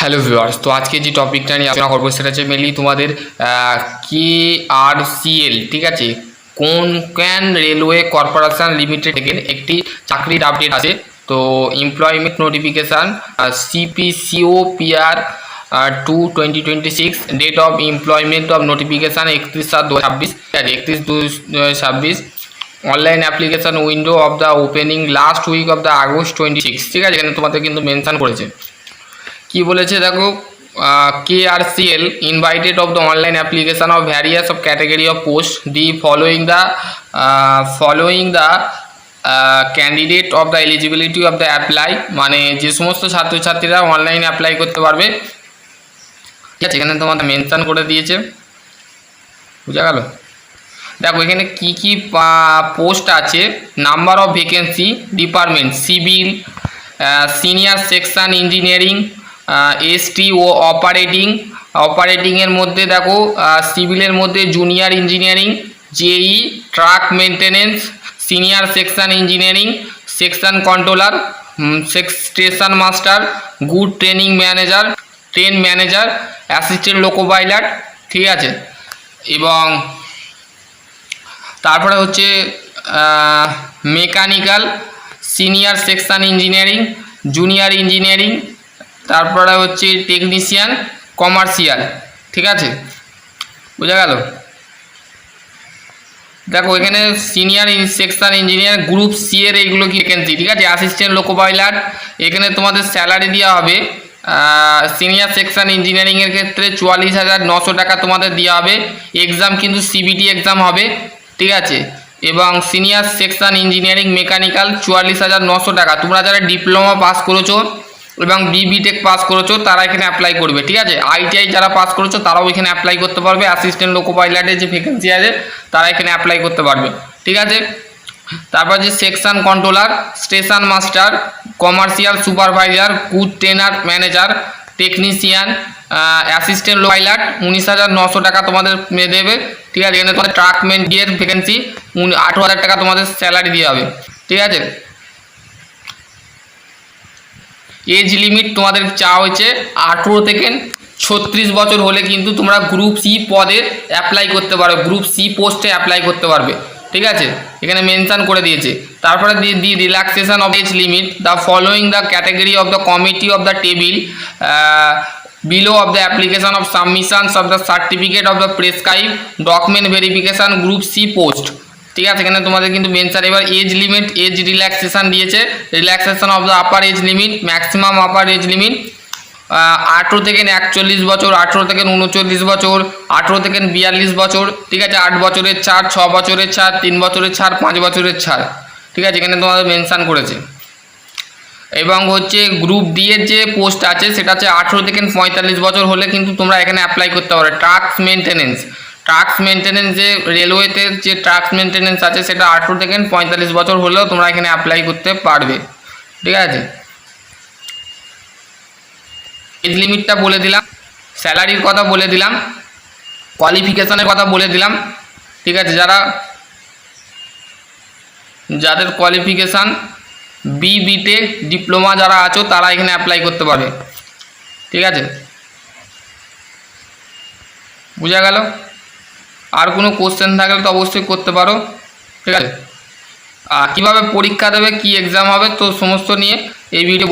Hello viewers, তো আজকে যে টপিকটা নিয়ে আলোচনা করবো সেটা হচ্ছে মেনলি তোমাদের KRCL, ঠিক আছে, কোনকান রেলওয়ে কর্পোরেশন লিমিটেড থেকে একটি চাকরির আপডেট আছে। তো employment notification CPCOPR 2/2026, date of employment of notification 31/7/2026, 31/2/2026, online application window of the opening last week of the August 26, ঠিক আছে। এখানে তোমাদের কিন্তু মেনশান করেছে কি বলেছে দেখো, KRCL invited of the online application of various of category of post the following the candidate of the eligibility of the apply, মানে যে সমস্ত ছাত্রছাত্রীরা অনলাইনে অ্যাপ্লাই করতে পারবে, ঠিক আছে। এখানে তোমাদের মেনশন করে দিয়েছে, বুঝা গেল। দেখো এখানে কি কি পোস্ট আছে, number of vacancy, department civil, senior section engineering, ST ও অপারেটিংয়ের মধ্যে দেখো সিভিলের মধ্যে junior engineering, JE, truck maintenance, senior section engineering, section controller, station master, good training manager, train manager, assistant loco pilot, ঠিক আছে। এবং তারপরে হচ্ছে mechanical, senior section engineering, junior engineering, তারপরে হচ্ছে টেকনিশিয়ান, কমার্শিয়াল, ঠিক আছে, বোঝা গেল। দেখো এখানে senior section engineer group C এর এইগুলো কি ভ্যাকেন্সি, ঠিক আছে। অ্যাসিস্ট্যান্ট লোকো পাইলট, এখানে তোমাদের স্যালারি দেওয়া হবে সিনিয়র সেকশন ইঞ্জিনিয়ারিংয়ের ক্ষেত্রে 44,900 টাকা তোমাদের দেওয়া হবে। এক্সাম কিন্তু CBT এক্সাম হবে, ঠিক আছে। এবং সিনিয়র সেকশন ইঞ্জিনিয়ারিং মেকানিক্যাল 44,900 টাকা। তোমরা যারা ডিপ্লোমা পাস করেছো এবং BTech পাস করেছো তারা এখানে অ্যাপ্লাই করবে, ঠিক আছে। ITI যারা পাস করেছো তারাও এখানে অ্যাপ্লাই করতে পারবে। অ্যাসিস্ট্যান্ট লোকো পাইলটের যে ভ্যাকেন্সি আছে তারা এখানে অ্যাপ্লাই করতে পারবে, ঠিক আছে। তারপর যে section controller, station master, commercial supervisor, good trainer manager, technician, assistant loco pilot 19,900 টাকা তোমাদের দেবে, ঠিক আছে। এখানে তোমাদের ট্রাক মেনটেনের ভ্যাকেন্সি 8,000 টাকা তোমাদের স্যালারি দেওয়া হবে, ঠিক আছে। এজ লিমিট তোমাদের চাওয়া হয়েছে 18 থেকে 36 বছর হলে কিন্তু তোমরা গ্রুপ সি পদে অ্যাপ্লাই করতে পারো, গ্রুপ সি পোস্টে অ্যাপ্লাই করতে পারবে, ঠিক আছে। এখানে মেনশন করে দিয়েছে। তারপরে the relaxation of age limit, the following the category of the committee of the table below of the application of submissions of the certificate of the prescribed document verification group C post, ঠিক আছে। এখানে তোমাদের কিন্তু mention. এবার age limit, age relaxation দিয়েছে, relaxation of the upper age limit, maximum upper age limit 18 থেকে 41 বছর, 18 থেকে 39 বছর, 18 থেকে 42 বছর, ঠিক আছে। 8 বছরের ছাড়, 6 বছরের ছাড়, 3 বছরের ছাড়, 5 বছরের ছাড়, ঠিক আছে। এখানে তোমাদের মেনশন করেছে। এবং হচ্ছে গ্রুপ ডি এর যে পোস্ট আছে সেটা হচ্ছে 18 থেকে 45 বছর হলে কিন্তু তোমরা এখানে অ্যাপ্লাই করতে পারো। ট্রাক্স মেনটেনেন্স যে রেলওয়েতে যে ট্রাক্স মেনটেনেন্স আছে সেটা 18 থেকে 45 বছর হলেও তোমরা এখানে অ্যাপ্লাই করতে পারবে, ঠিক আছে। এজ লিমিটটা বলে দিলাম, স্যালারির কথা বলে দিলাম, কোয়ালিফিকেশনের কথা বলে দিলাম, ঠিক আছে। যাদের কোয়ালিফিকেশান BTech ডিপ্লোমা যারা আছো তারা এখানে অ্যাপ্লাই করতে পারবে, ঠিক আছে, বোঝা গেল। আর কোনো কোশ্চেন থাকলে তো অবশ্যই করতে পারো, ঠিক আছে। আর কীভাবে পরীক্ষা দেবে, কি এক্সাম হবে, তো সমস্ত নিয়ে এই ভিডিও